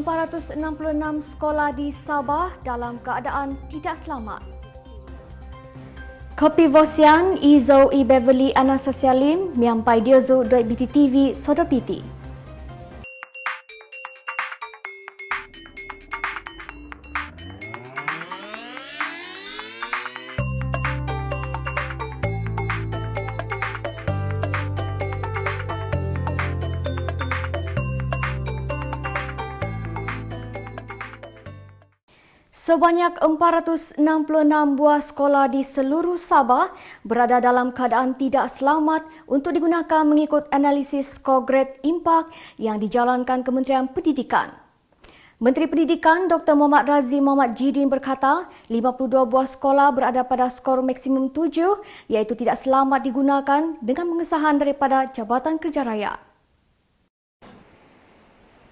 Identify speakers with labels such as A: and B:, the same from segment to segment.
A: 466 sekolah di Sabah dalam keadaan tidak selamat. Kopi Vosian, Izo I Beverly Anasasialim, Miampai Diozo BTTV Sodopiti. Sebanyak 466 buah sekolah di seluruh Sabah berada dalam keadaan tidak selamat untuk digunakan mengikut analisis skor grade impak yang dijalankan Kementerian Pendidikan. Menteri Pendidikan Dr. Muhammad Razzi Muhammad Jidin berkata 52 buah sekolah berada pada skor maksimum 7 iaitu tidak selamat digunakan dengan pengesahan daripada Jabatan Kerja Raya.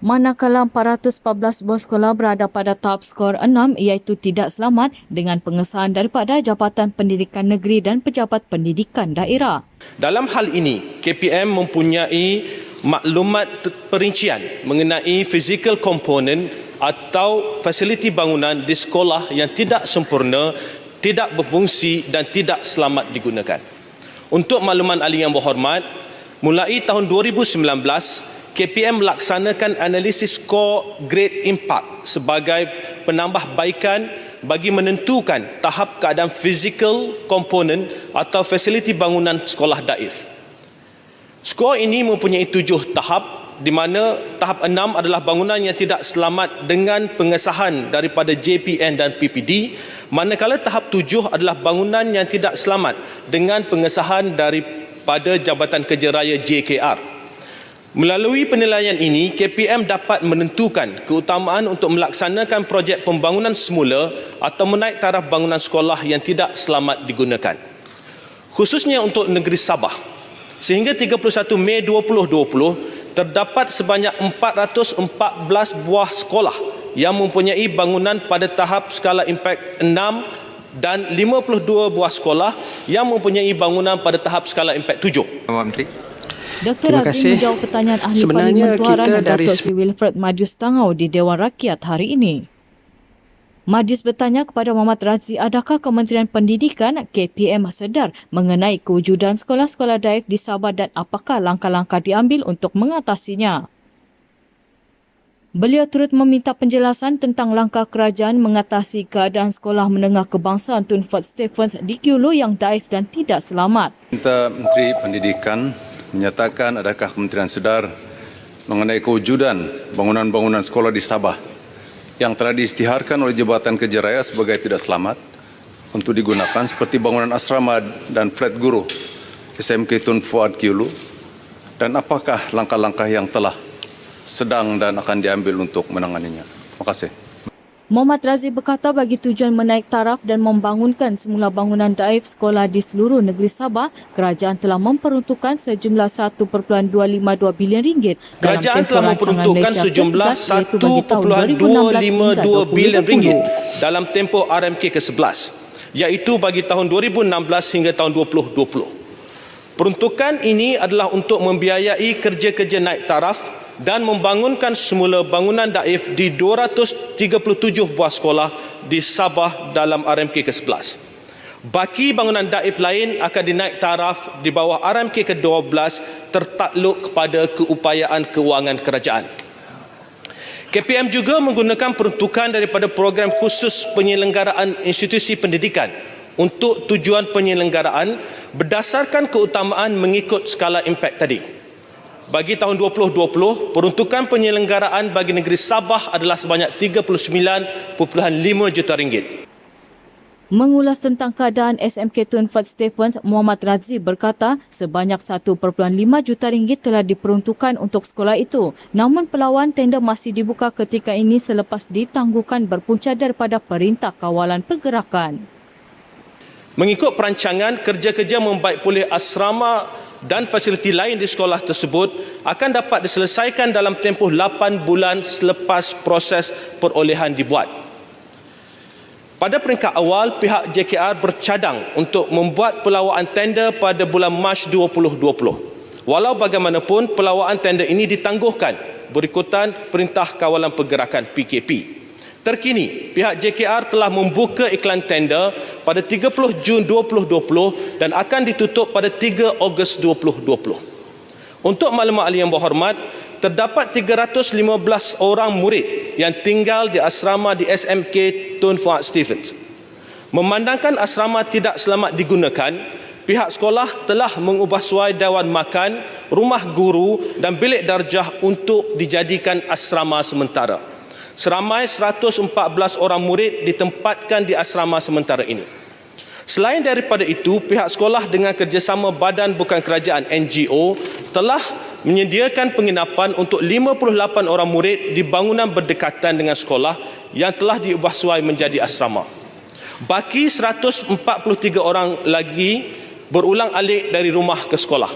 B: Manakala 414 buah sekolah berada pada tahap skor 6 iaitu tidak selamat dengan pengesahan daripada Jabatan Pendidikan Negeri dan Pejabat Pendidikan Daerah.
C: Dalam hal ini, KPM mempunyai maklumat perincian mengenai physical component atau fasiliti bangunan di sekolah yang tidak sempurna, tidak berfungsi dan tidak selamat digunakan. Untuk makluman ahli yang berhormat, mulai tahun 2019, KPM melaksanakan analisis skor grade impak sebagai penambahbaikan bagi menentukan tahap keadaan fizikal komponen atau fasiliti bangunan sekolah daif. Skor ini mempunyai 7 tahap di mana tahap 6 adalah bangunan yang tidak selamat dengan pengesahan daripada JPN dan PPD, manakala tahap 7 adalah bangunan yang tidak selamat dengan pengesahan daripada Jabatan Kerja Raya JKR. Melalui penilaian ini, KPM dapat menentukan keutamaan untuk melaksanakan projek pembangunan semula atau menaik taraf bangunan sekolah yang tidak selamat digunakan. Khususnya untuk negeri Sabah, sehingga 31 Mei 2020, terdapat sebanyak 414 buah sekolah yang mempunyai bangunan pada tahap skala impak 6 dan 52 buah sekolah yang mempunyai bangunan pada tahap skala impak 7.
D: Menteri.
B: Dr. Razzi menjawab pertanyaan ahli Parlimen Tuaran Dr. Sri Wilfred Madius Tangau di Dewan Rakyat hari ini. Madius bertanya kepada Muhammad Razzi, adakah Kementerian Pendidikan KPM sedar mengenai kewujudan sekolah-sekolah daif di Sabah dan apakah langkah-langkah diambil untuk mengatasinya? Beliau turut meminta penjelasan tentang langkah kerajaan mengatasi keadaan sekolah menengah kebangsaan Tun Fort Stephens di Kyulu yang daif dan tidak selamat.
E: Minta Menteri Pendidikan menyatakan adakah kementerian sedar mengenai kewujudan bangunan-bangunan sekolah di Sabah yang telah diisytiharkan oleh Jabatan Kerja Raya sebagai tidak selamat untuk digunakan seperti bangunan asrama dan flat guru SMK Tun Fuad Kyulu, dan apakah langkah-langkah yang telah sedang dan akan diambil untuk menanganinya. Terima kasih.
B: Muhammad Razzi berkata bagi tujuan menaik taraf dan membangunkan semula bangunan daif sekolah di seluruh negeri Sabah, kerajaan telah memperuntukkan sejumlah 1.252 bilion ringgit.
C: Kerajaan telah memperuntukkan sejumlah 1.252 bilion ringgit dalam tempoh RMK ke-11, iaitu bagi tahun 2016 hingga tahun 2020. Peruntukan ini adalah untuk membiayai kerja-kerja naik taraf dan membangunkan semula bangunan daif di 237 buah sekolah di Sabah dalam RMK ke-11. Baki bangunan daif lain akan dinaik taraf di bawah RMK ke-12 tertakluk kepada keupayaan kewangan kerajaan. KPM juga menggunakan peruntukan daripada program khusus penyelenggaraan institusi pendidikan untuk tujuan penyelenggaraan berdasarkan keutamaan mengikut skala impak tadi. Bagi tahun 2020, peruntukan penyelenggaraan bagi negeri Sabah adalah sebanyak 39.5 juta ringgit.
B: Mengulas tentang keadaan SMK Tun Fort Stephens, Muhammad Razzi berkata sebanyak 1.5 juta ringgit telah diperuntukkan untuk sekolah itu. Namun pelawan tender masih dibuka ketika ini selepas ditangguhkan berpunca daripada Perintah Kawalan Pergerakan.
C: Mengikut perancangan, kerja-kerja membaik pulih asrama dan fasiliti lain di sekolah tersebut akan dapat diselesaikan dalam tempoh 8 bulan selepas proses perolehan dibuat. Pada peringkat awal, pihak JKR bercadang untuk membuat pelawaan tender pada bulan Mac 2020. Walau bagaimanapun, pelawaan tender ini ditangguhkan berikutan Perintah Kawalan Pergerakan PKP. Terkini, pihak JKR telah membuka iklan tender pada 30 Jun 2020 dan akan ditutup pada 3 Ogos 2020. Untuk maklumat ahli yang berhormat, terdapat 315 orang murid yang tinggal di asrama di SMK Tun Fuad Stephens. Memandangkan asrama tidak selamat digunakan, pihak sekolah telah mengubah suai dewan makan, rumah guru dan bilik darjah untuk dijadikan asrama sementara. Seramai 114 orang murid ditempatkan di asrama sementara ini. Selain daripada itu, pihak sekolah dengan kerjasama badan bukan kerajaan NGO telah menyediakan penginapan untuk 58 orang murid di bangunan berdekatan dengan sekolah yang telah diubah suai menjadi asrama. Baki 143 orang lagi berulang alik dari rumah ke sekolah.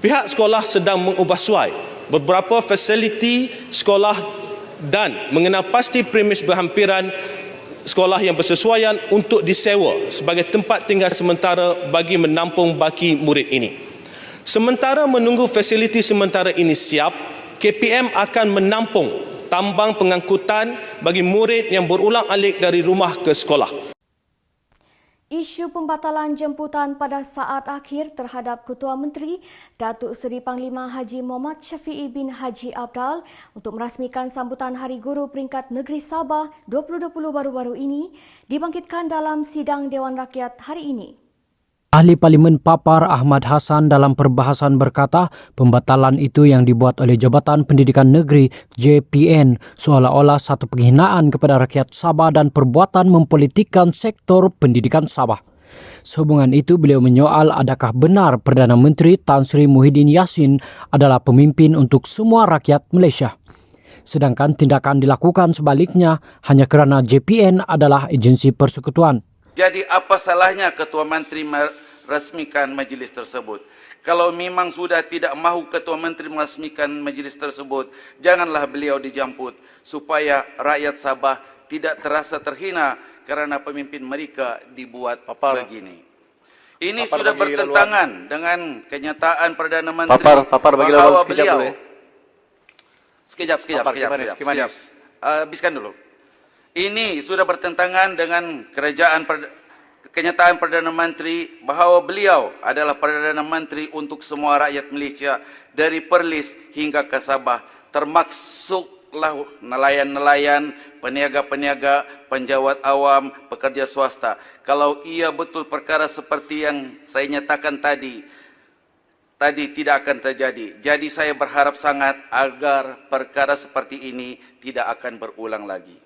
C: Pihak sekolah sedang mengubah suai beberapa fasiliti sekolah dan mengenal pasti premis berhampiran sekolah yang bersesuaian untuk disewa sebagai tempat tinggal sementara bagi menampung baki murid ini. Sementara menunggu fasiliti sementara ini siap, KPM akan menampung tambang pengangkutan bagi murid yang berulang alik dari rumah ke sekolah.
A: Isu pembatalan jemputan pada saat akhir terhadap Ketua Menteri Datuk Seri Panglima Haji Muhammad Syafiee bin Haji Abdal untuk merasmikan sambutan Hari Guru Peringkat Negeri Sabah 2020 baru-baru ini dibangkitkan dalam sidang Dewan Rakyat hari ini.
D: Ahli Parlimen Papar Ahmad Hassan dalam perbahasan berkata pembatalan itu yang dibuat oleh Jabatan Pendidikan Negeri JPN seolah-olah satu penghinaan kepada rakyat Sabah dan perbuatan mempolitikkan sektor pendidikan Sabah. Sehubungan itu beliau menyoal adakah benar Perdana Menteri Tan Sri Muhyiddin Yassin adalah pemimpin untuk semua rakyat Malaysia. Sedangkan tindakan dilakukan sebaliknya hanya kerana JPN adalah agensi persekutuan.
F: Jadi apa salahnya Ketua Menteri merasmikan majlis tersebut? Kalau memang sudah tidak mahu Ketua Menteri merasmikan majlis tersebut, janganlah beliau dijemput supaya rakyat Sabah tidak terasa terhina kerana pemimpin mereka dibuat begini. Ini sudah bertentangan dengan kenyataan Perdana Menteri bahawa beliau... Sekejap. Habiskan dulu. Ini sudah bertentangan dengan kenyataan Perdana Menteri bahawa beliau adalah Perdana Menteri untuk semua rakyat Malaysia dari Perlis hingga ke Sabah, termasuklah nelayan-nelayan, peniaga-peniaga, penjawat awam, pekerja swasta. Kalau ia betul perkara seperti yang saya nyatakan tadi tidak akan terjadi. Jadi saya berharap sangat agar perkara seperti ini tidak akan berulang lagi.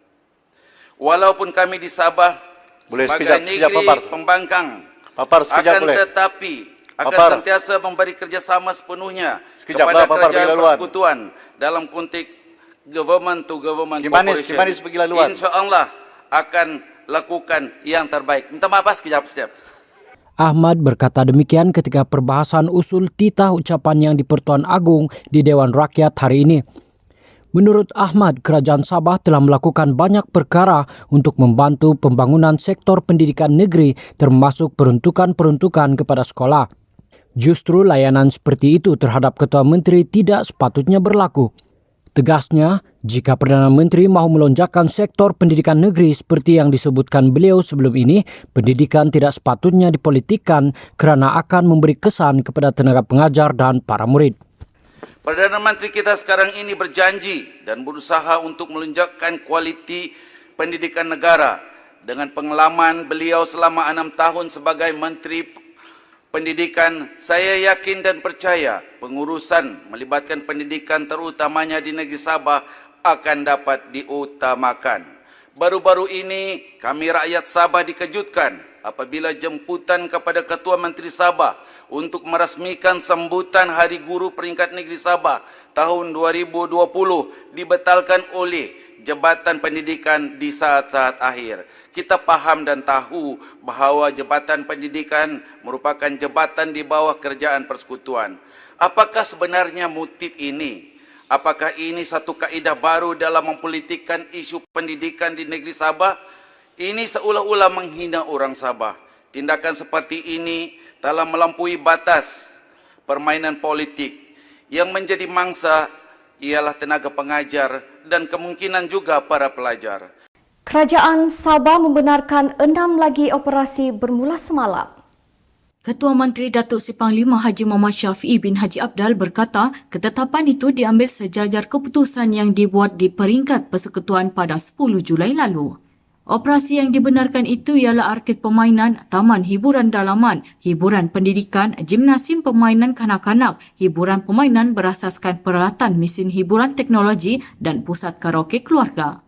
F: Walaupun kami di Sabah sebagai negeri pembangkang tetapi akan sentiasa memberi kerjasama sepenuhnya kepada kerajaan persekutuan dalam konteks government to government cooperation. InsyaAllah akan lakukan yang terbaik. Minta maaf sekejap.
D: Ahmad berkata demikian ketika perbahasan usul titah ucapan yang di Pertuan Agong di Dewan Rakyat hari ini. Menurut Ahmad, Kerajaan Sabah telah melakukan banyak perkara untuk membantu pembangunan sektor pendidikan negeri termasuk peruntukan-peruntukan kepada sekolah. Justru layanan seperti itu terhadap Ketua Menteri tidak sepatutnya berlaku. Tegasnya, jika Perdana Menteri mahu melonjakkan sektor pendidikan negeri seperti yang disebutkan beliau sebelum ini, pendidikan tidak sepatutnya dipolitikkan kerana akan memberi kesan kepada tenaga pengajar dan para murid.
F: Perdana Menteri kita sekarang ini berjanji dan berusaha untuk melonjakkan kualiti pendidikan negara. Dengan pengalaman beliau selama 6 tahun sebagai Menteri Pendidikan, saya yakin dan percaya pengurusan melibatkan pendidikan terutamanya di negeri Sabah akan dapat diutamakan. Baru-baru ini kami rakyat Sabah dikejutkan apabila jemputan kepada Ketua Menteri Sabah untuk merasmikan sambutan Hari Guru Peringkat Negeri Sabah tahun 2020 dibatalkan oleh Jabatan Pendidikan di saat-saat akhir. Kita paham dan tahu bahawa Jabatan Pendidikan merupakan jabatan di bawah kerajaan persekutuan. Apakah sebenarnya motif ini? Apakah ini satu kaedah baru dalam mempolitikkan isu pendidikan di negeri Sabah? Ini seolah-olah menghina orang Sabah. Tindakan seperti ini telah melampaui batas permainan politik yang menjadi mangsa ialah tenaga pengajar dan kemungkinan juga para pelajar.
A: Kerajaan Sabah membenarkan 6 lagi operasi bermula semalam.
B: Ketua Menteri Datuk Seri Panglima Haji Muhammad Syafiee bin Haji Abdal berkata ketetapan itu diambil sejajar keputusan yang dibuat di peringkat persekutuan pada 10 Julai lalu. Operasi yang dibenarkan itu ialah arkid permainan, taman hiburan dalaman, hiburan pendidikan, gimnasium permainan kanak-kanak, hiburan permainan berasaskan peralatan mesin hiburan teknologi dan pusat karaoke keluarga.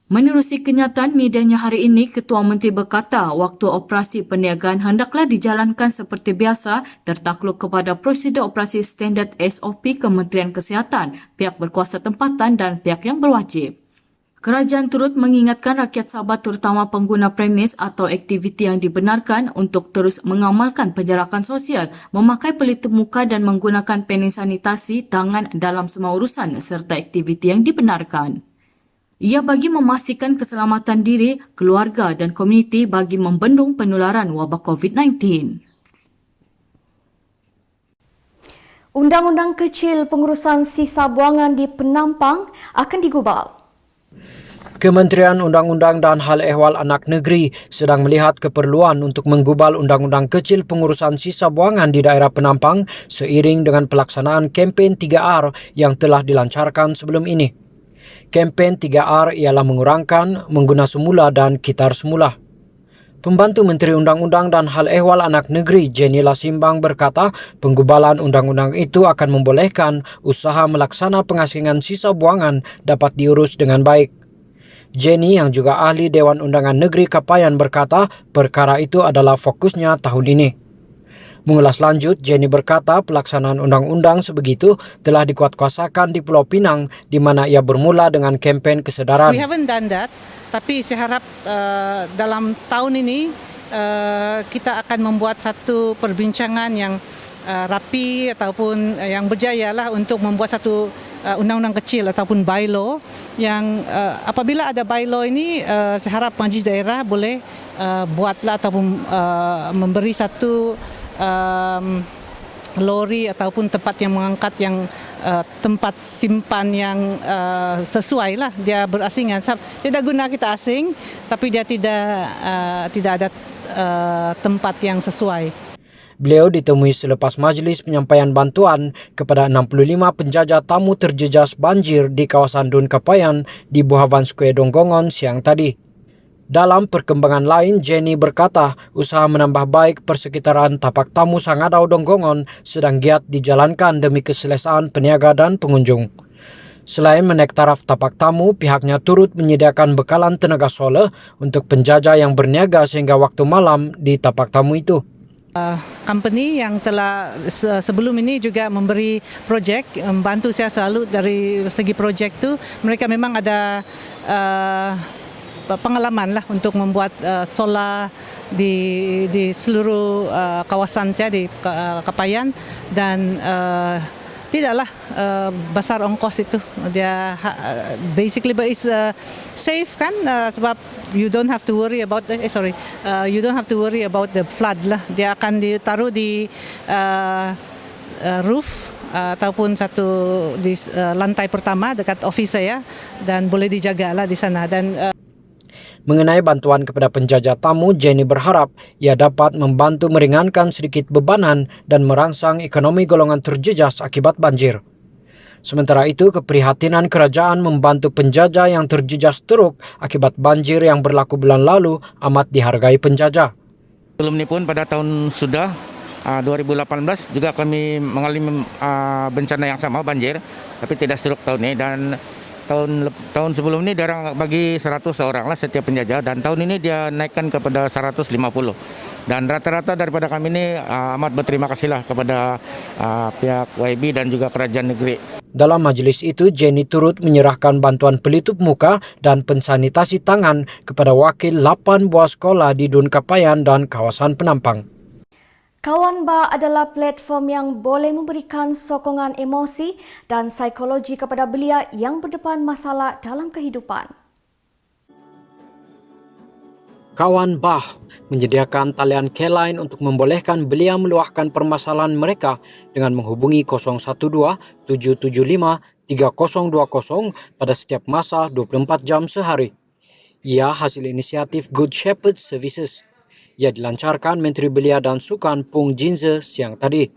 B: Menerusi kenyataan medianya hari ini, Ketua Menteri berkata waktu operasi perniagaan hendaklah dijalankan seperti biasa tertakluk kepada prosedur operasi standard SOP Kementerian Kesihatan, pihak berkuasa tempatan dan pihak yang berwajib. Kerajaan turut mengingatkan rakyat Sabah terutama pengguna premis atau aktiviti yang dibenarkan untuk terus mengamalkan penjarakan sosial, memakai pelitup muka dan menggunakan pening sanitasi tangan dalam semua urusan serta aktiviti yang dibenarkan. Ia bagi memastikan keselamatan diri, keluarga dan komuniti bagi membendung penularan wabak COVID-19.
A: Undang-undang kecil pengurusan sisa buangan di Penampang akan digubal.
D: Kementerian Undang-Undang dan Hal Ehwal Anak Negeri sedang melihat keperluan untuk menggubal Undang-Undang Kecil Pengurusan Sisa Buangan di daerah Penampang seiring dengan pelaksanaan kempen 3R yang telah dilancarkan sebelum ini. Kempen 3R ialah mengurangkan, mengguna semula dan kitar semula. Pembantu Menteri Undang-Undang dan Hal Ehwal Anak Negeri Jenny Lasimbang berkata penggubalan undang-undang itu akan membolehkan usaha melaksana pengasingan sisa buangan dapat diurus dengan baik. Jenny yang juga ahli Dewan Undangan Negeri Kapayan berkata perkara itu adalah fokusnya tahun ini. Mengulas lanjut, Jenny berkata pelaksanaan undang-undang sebegitu telah dikuatkuasakan di Pulau Pinang di mana ia bermula dengan kempen kesedaran.
G: We haven't done that, tapi saya harap dalam tahun ini kita akan membuat satu perbincangan yang rapi ataupun yang berjaya lah untuk membuat satu undang-undang kecil ataupun bylaw yang apabila ada bylaw ini saya harap majlis daerah boleh buatlah ataupun memberi satu lori ataupun tempat yang mengangkat yang tempat simpan yang sesuai lah dia berasingan. Tidak guna kita asing tapi dia tidak ada tempat yang sesuai.
D: Beliau ditemui selepas majlis penyampaian bantuan kepada 65 penjajah tamu terjejas banjir di kawasan Dun Kapayan di Buhavan Square Donggongon siang tadi. Dalam perkembangan lain, Jenny berkata usaha menambah baik persekitaran tapak tamu Sangadau Donggongon sedang giat dijalankan demi keselesaan peniaga dan pengunjung. Selain menaik taraf tapak tamu, pihaknya turut menyediakan bekalan tenaga solar untuk penjajah yang berniaga sehingga waktu malam di tapak tamu itu.
G: Company yang telah sebelum ini juga memberi projek, membantu saya selalu dari segi projek itu, mereka memang ada pengalaman lah untuk membuat solar di seluruh kawasan saya di Kapayan dan tidaklah besar ongkos itu. Dia basically is safe kan sebab you don't have to worry about you don't have to worry about the flood lah. Dia akan ditaruh di roof ataupun satu di lantai pertama dekat office saya dan boleh dijagalah di sana dan
D: Mengenai bantuan kepada penjajah tamu, Jenny berharap ia dapat membantu meringankan sedikit bebanan dan merangsang ekonomi golongan terjejas akibat banjir. Sementara itu, keprihatinan kerajaan membantu penjajah yang terjejas teruk akibat banjir yang berlaku bulan lalu amat dihargai penjajah.
H: Sebelum ini pun pada tahun 2018 juga kami mengalami bencana yang sama banjir, tapi tidak seteruk tahun ini dan tahun sebelum ini dia bagi 100 orang lah setiap penjajah dan tahun ini dia naikkan kepada 150 dan rata-rata daripada kami ini amat berterima kasihlah kepada pihak YB dan juga kerajaan negeri.
D: Dalam majlis itu, Jenny turut menyerahkan bantuan pelitup muka dan pensanitasi tangan kepada wakil 8 buah sekolah di Dun Kapayan dan kawasan Penampang.
A: Kawan Ba adalah platform yang boleh memberikan sokongan emosi dan psikologi kepada belia yang berdepan masalah dalam kehidupan.
D: Kawan Bah menyediakan talian K-Line untuk membolehkan belia meluahkan permasalahan mereka dengan menghubungi 012-775-3020 pada setiap masa 24 jam sehari. Ia hasil inisiatif Good Shepherd Services. Ia dilancarkan Menteri Belia dan Sukan Pung Jinze siang tadi.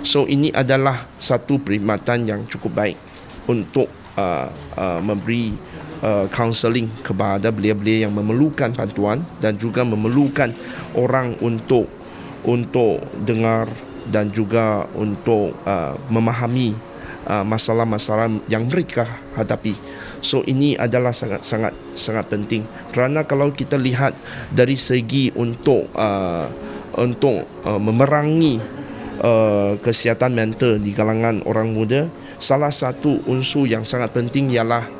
I: So ini adalah satu perkhidmatan yang cukup baik untuk memberi counselling kepada belia-belia yang memerlukan bantuan dan juga memerlukan orang untuk dengar dan juga untuk memahami masalah-masalah yang mereka hadapi. So ini adalah sangat penting kerana kalau kita lihat dari segi untuk memerangi kesihatan mental di kalangan orang muda, salah satu unsur yang sangat penting ialah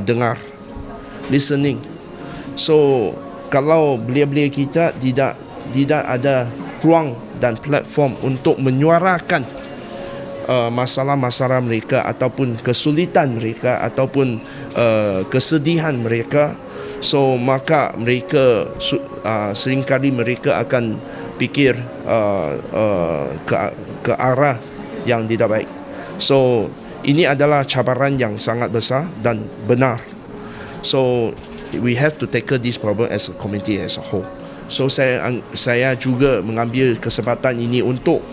I: dengar, listening. So kalau belia-belia kita tidak ada ruang dan platform untuk menyuarakan masalah-masalah mereka ataupun kesulitan mereka ataupun kesedihan mereka, so maka mereka seringkali mereka akan fikir ke arah yang tidak baik. So ini adalah cabaran yang sangat besar dan benar. So we have to tackle this problem as a community as a whole. So saya juga mengambil kesempatan ini untuk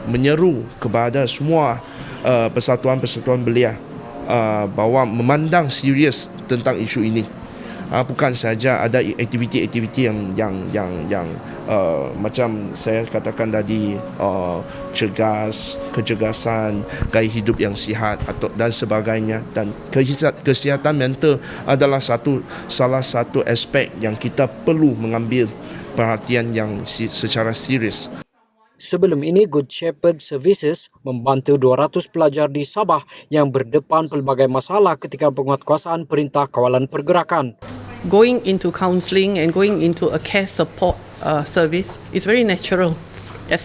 I: menyeru kepada semua persatuan-persatuan belia bahawa memandang serius tentang isu ini. Bukan saja ada aktiviti-aktiviti yang macam saya katakan tadi, kecergasan, gaya hidup yang sihat dan sebagainya, dan kesihatan mental adalah salah satu aspek yang kita perlu mengambil perhatian yang secara serius.
D: Sebelum ini, Good Shepherd Services membantu 200 pelajar di Sabah yang berdepan pelbagai masalah ketika penguatkuasaan Perintah Kawalan Pergerakan.
J: Going into counselling and going into a care support service is very natural. It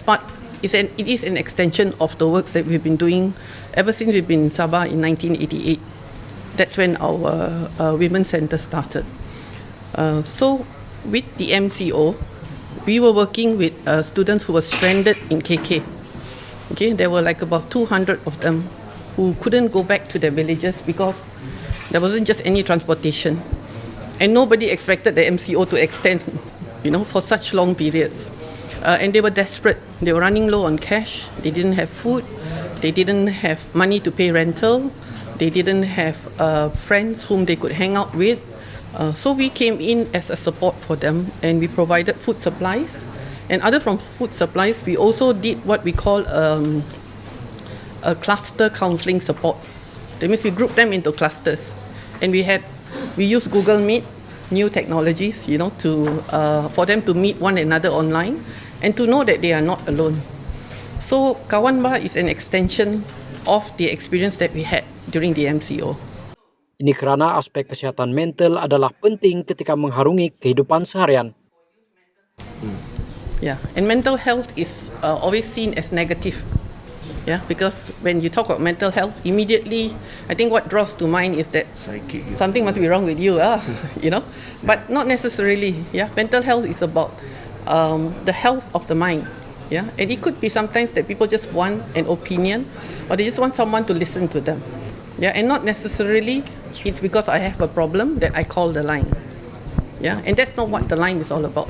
J: is an extension of the works that we've been doing ever since we've been in Sabah in 1988. That's when our Women's Centre started. So with the MCO, we were working with students who were stranded in KK. Okay, there were like about 200 of them who couldn't go back to their villages because there wasn't just any transportation. And nobody expected the MCO to extend, for such long periods. And they were desperate. They were running low on cash. They didn't have food. They didn't have money to pay rental. They didn't have friends whom they could hang out with. So we came in as a support for them, and we provided food supplies. And other from food supplies, we also did what we call a cluster counselling support. That means we grouped them into clusters, and we used Google Meet, new technologies, for them to meet one another online and to know that they are not alone. So Kawan Bah is an extension of the experience that we had during the MCO.
D: Ini kerana aspek kesihatan mental adalah penting ketika mengharungi kehidupan seharian.
J: Yeah, and mental health is always seen as negative. Yeah, because when you talk about mental health, immediately I think what draws to mind is that something must be wrong with you, But not necessarily. Yeah, mental health is about the health of the mind. Yeah, and it could be sometimes that people just want an opinion, or they just want someone to listen to them. Yeah, and not necessarily it's because I have a problem that I call the line. Yeah, and that's not what the line is all about.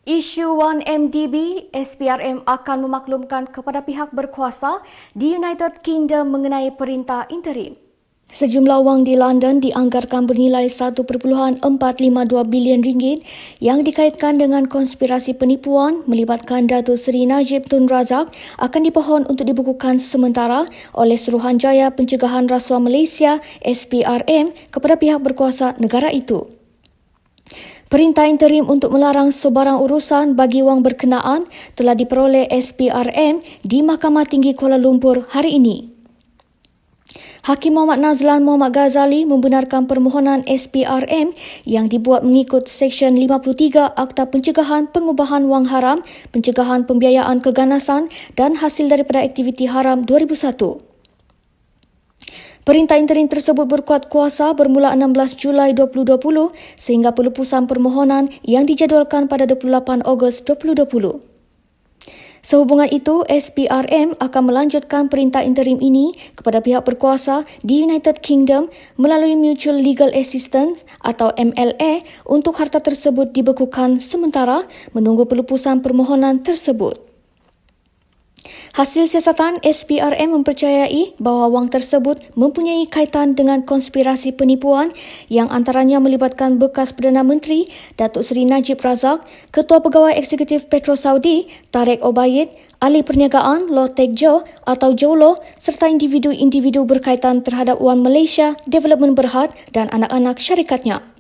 A: Isu 1MDB, SPRM akan memaklumkan kepada pihak berkuasa di United Kingdom mengenai perintah interim. Sejumlah wang di London dianggarkan bernilai 1.452 bilion ringgit yang dikaitkan dengan konspirasi penipuan melibatkan Datuk Seri Najib Tun Razak akan dipohon untuk dibukukan sementara oleh Suruhanjaya Pencegahan Rasuah Malaysia SPRM kepada pihak berkuasa negara itu. Perintah interim untuk melarang sebarang urusan bagi wang berkenaan telah diperoleh SPRM di Mahkamah Tinggi Kuala Lumpur hari ini. Hakim Muhammad Nazlan Muhammad Ghazali membenarkan permohonan SPRM yang dibuat mengikut Seksyen 53 Akta Pencegahan Pengubahan Wang Haram, Pencegahan Pembiayaan Keganasan dan Hasil daripada Aktiviti Haram 2001. Perintah interim tersebut berkuat kuasa bermula 16 Julai 2020 sehingga pelepasan permohonan yang dijadualkan pada 28 Ogos 2020. Sehubungan itu, SPRM akan melanjutkan perintah interim ini kepada pihak berkuasa di United Kingdom melalui Mutual Legal Assistance atau MLA untuk harta tersebut dibekukan sementara menunggu pelepasan permohonan tersebut. Hasil siasatan, SPRM mempercayai bahawa wang tersebut mempunyai kaitan dengan konspirasi penipuan yang antaranya melibatkan bekas Perdana Menteri Datuk Seri Najib Razak, Ketua Pegawai Eksekutif Petro Saudi Tareq Obaid, Ahli Perniagaan Loh Teck Jo atau Jolo serta individu-individu berkaitan terhadap Wan Malaysia Development Berhad dan anak-anak syarikatnya.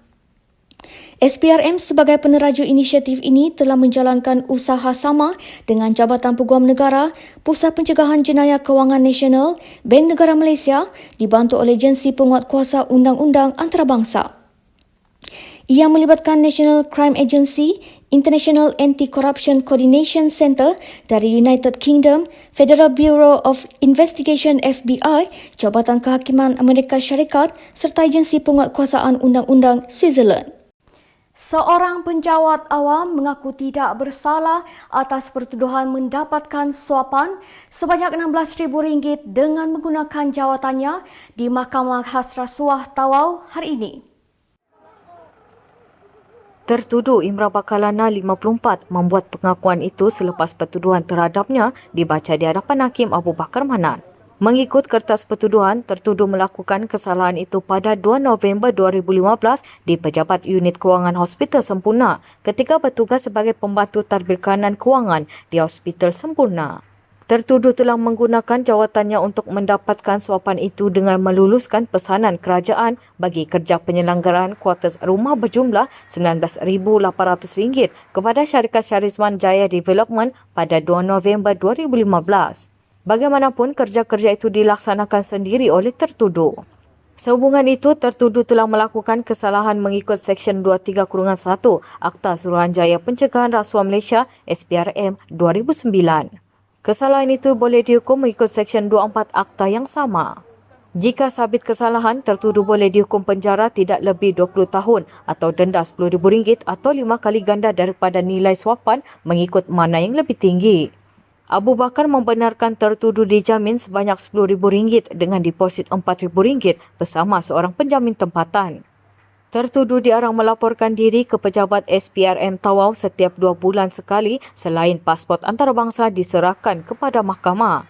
A: SPRM sebagai peneraju inisiatif ini telah menjalankan usaha sama dengan Jabatan Peguam Negara, Pusat Pencegahan Jenayah Kewangan Nasional, Bank Negara Malaysia dibantu oleh Agensi Penguatkuasa Undang-Undang Antarabangsa. Ia melibatkan National Crime Agency, International Anti-Corruption Coordination Centre dari United Kingdom, Federal Bureau of Investigation FBI, Jabatan Kehakiman Amerika Syarikat serta Agensi Penguatkuasaan Undang-Undang Switzerland. Seorang penjawat awam mengaku tidak bersalah atas pertuduhan mendapatkan suapan sebanyak RM16,000 dengan menggunakan jawatannya di Mahkamah Khas Rasuah Tawau hari ini.
B: Tertuduh Imran Bakalana 54 membuat pengakuan itu selepas pertuduhan terhadapnya dibaca di hadapan Hakim Abu Bakar Manat. Mengikut kertas pertuduhan, tertuduh melakukan kesalahan itu pada 2 November 2015 di Pejabat Unit Kewangan Hospital Sempurna ketika bertugas sebagai pembantu tadbir kanan kewangan di Hospital Sempurna. Tertuduh telah menggunakan jawatannya untuk mendapatkan suapan itu dengan meluluskan pesanan kerajaan bagi kerja penyelenggaraan kuartus rumah berjumlah RM19,800 kepada syarikat Syarizman Jaya Development pada 2 November 2015. Bagaimanapun, kerja-kerja itu dilaksanakan sendiri oleh tertuduh. Sehubungan itu, tertuduh telah melakukan kesalahan mengikut Seksyen 23-1 Akta Suruhanjaya Pencegahan Rasuah Malaysia SPRM 2009. Kesalahan itu boleh dihukum mengikut Seksyen 24 Akta yang sama. Jika sabit kesalahan, tertuduh boleh dihukum penjara tidak lebih 20 tahun atau denda RM10,000 atau 5 kali ganda daripada nilai suapan mengikut mana yang lebih tinggi. Abu Bakar membenarkan tertuduh dijamin sebanyak RM10,000 dengan deposit RM4,000 bersama seorang penjamin tempatan. Tertuduh diarang melaporkan diri ke pejabat SPRM Tawau setiap 2 bulan sekali selain pasport antarabangsa diserahkan kepada mahkamah.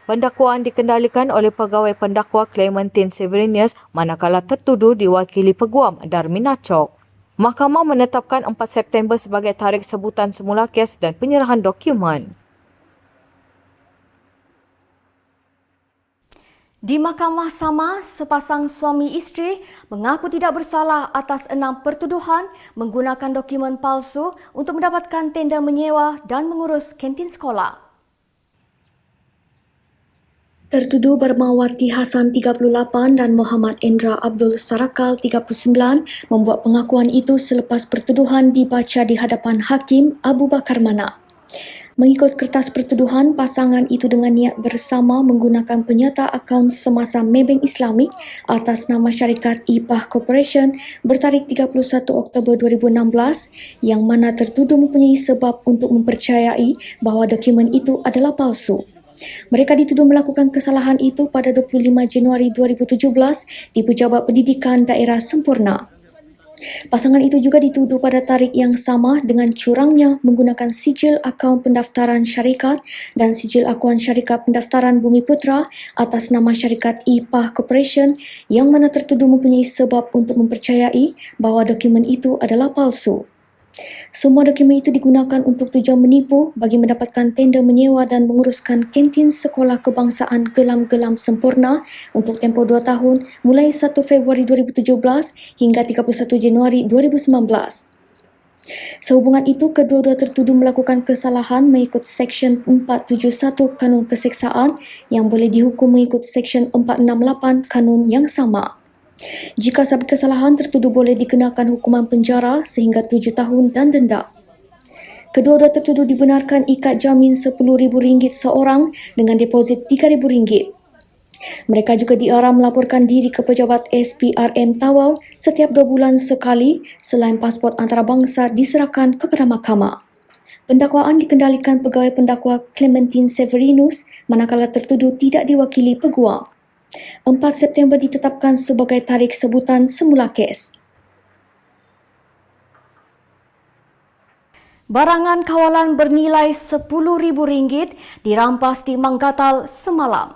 B: Pendakwaan dikendalikan oleh pegawai pendakwa Clementine Severinius manakala tertuduh diwakili Peguam Darmin Achok. Mahkamah menetapkan 4 September sebagai tarikh sebutan semula kes dan penyerahan dokumen.
A: Di mahkamah sama, sepasang suami isteri mengaku tidak bersalah atas 6 pertuduhan menggunakan dokumen palsu untuk mendapatkan tender menyewa dan mengurus kantin sekolah. Tertuduh Barmawati Hasan 38 dan Muhammad Endra Abdul Sarakal 39 membuat pengakuan itu selepas pertuduhan dibaca di hadapan Hakim Abu Bakar Manat. Mengikut kertas pertuduhan, pasangan itu dengan niat bersama menggunakan penyata akaun semasa Maybank Islamic atas nama syarikat IPAH Corporation bertarikh 31 Oktober 2016 yang mana tertuduh mempunyai sebab untuk mempercayai bahawa dokumen itu adalah palsu. Mereka dituduh melakukan kesalahan itu pada 25 Januari 2017 di Pejabat Pendidikan Daerah Sempurna. Pasangan itu juga dituduh pada tarikh yang sama dengan curangnya menggunakan sijil akaun pendaftaran syarikat dan sijil akuan syarikat pendaftaran Bumi Putra atas nama syarikat IPAH Corporation yang mana tertuduh mempunyai sebab untuk mempercayai bahawa dokumen itu adalah palsu. Semua dokumen itu digunakan untuk tujuan menipu bagi mendapatkan tender menyewa dan menguruskan kantin sekolah kebangsaan gelam-gelam sempurna untuk tempoh 2 tahun mulai 1 Februari 2017 hingga 31 Januari 2019. Sehubungan itu, kedua-dua tertuduh melakukan kesalahan mengikut Seksyen 471 Kanun Keseksaan yang boleh dihukum mengikut Seksyen 468 Kanun yang sama. Jika sabit kesalahan, tertuduh boleh dikenakan hukuman penjara sehingga 7 tahun dan denda. Kedua-dua tertuduh dibenarkan ikat jamin RM10,000 seorang dengan deposit RM3,000. Mereka juga diarah melaporkan diri ke pejabat SPRM Tawau setiap 2 bulan sekali selain pasport antarabangsa diserahkan kepada mahkamah. Pendakwaan dikendalikan pegawai pendakwa Clementine Severinus manakala tertuduh tidak diwakili peguam. 4 September ditetapkan sebagai tarikh sebutan semula kes. Barangan kawalan bernilai RM10,000 dirampas di Manggatal semalam.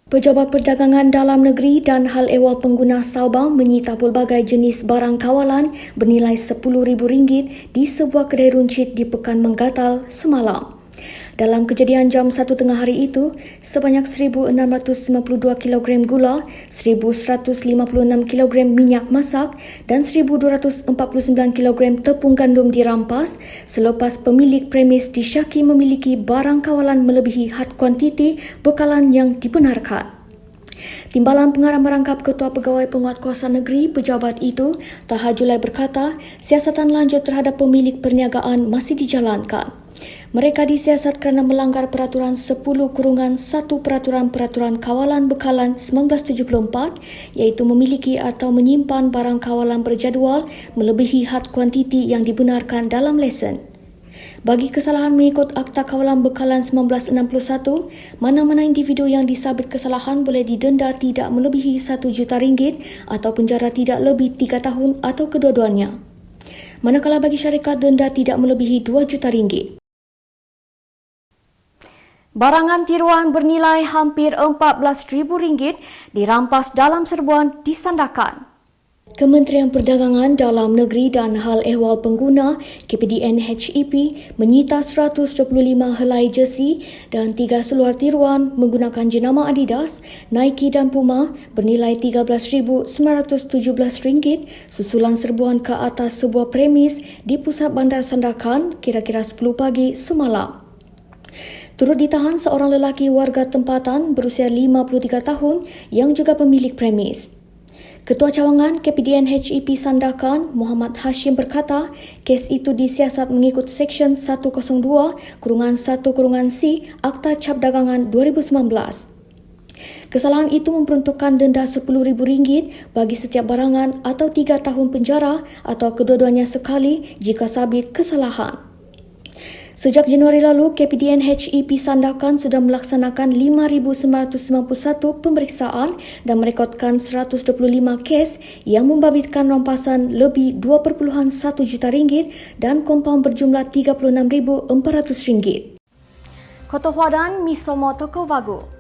A: Pejabat Perdagangan Dalam Negeri dan Hal Ehwal Pengguna Sabah menyita pelbagai jenis barang kawalan bernilai RM10,000 di sebuah kedai runcit di Pekan Manggatal semalam. Dalam kejadian jam 1 tengah hari itu, sebanyak 1,652 kg gula, 1,156 kg minyak masak dan 1,249 kg tepung gandum dirampas selepas pemilik premis disyaki memiliki barang kawalan melebihi had kuantiti bekalan yang dibenarkan. Timbalan Pengarah Merangkap Ketua Pegawai Penguatkuasa Negeri pejabat itu, Taha Julai berkata, siasatan lanjut terhadap pemilik perniagaan masih dijalankan. Mereka disiasat kerana melanggar Peraturan 10-1 Peraturan Kawalan Bekalan 1974 iaitu memiliki atau menyimpan barang kawalan berjadual melebihi had kuantiti yang dibenarkan dalam lesen. Bagi kesalahan mengikut Akta Kawalan Bekalan 1961, mana-mana individu yang disabit kesalahan boleh didenda tidak melebihi RM1 juta atau penjara tidak lebih 3 tahun atau kedua-duanya. Manakala bagi syarikat denda tidak melebihi RM2 juta. Barangan tiruan bernilai hampir RM14,000 dirampas dalam serbuan di Sandakan. Kementerian Perdagangan Dalam Negeri dan Hal Ehwal Pengguna KPDN HEP menyita 125 helai jersey dan 3 seluar tiruan menggunakan jenama Adidas, Nike dan Puma bernilai RM13,917 susulan serbuan ke atas sebuah premis di pusat bandar Sandakan kira-kira 10 pagi semalam. Turut ditahan seorang lelaki warga tempatan berusia 53 tahun yang juga pemilik premis. Ketua Cawangan KPDN HEP Sandakan, Muhammad Hashim berkata, kes itu disiasat mengikut Seksyen 102-1-C Akta Cap Dagangan 2019. Kesalahan itu memperuntukkan denda RM10,000 bagi setiap barangan atau 3 tahun penjara atau kedua-duanya sekali jika sabit kesalahan. Sejak Januari lalu, KPDN HEP Sandakan sudah melaksanakan 5,991 pemeriksaan dan merekodkan 125 kes yang membabitkan rampasan lebih RM2.1 juta dan kompaun berjumlah RM36,400. Koto Huadan, Misomo Toko Vago.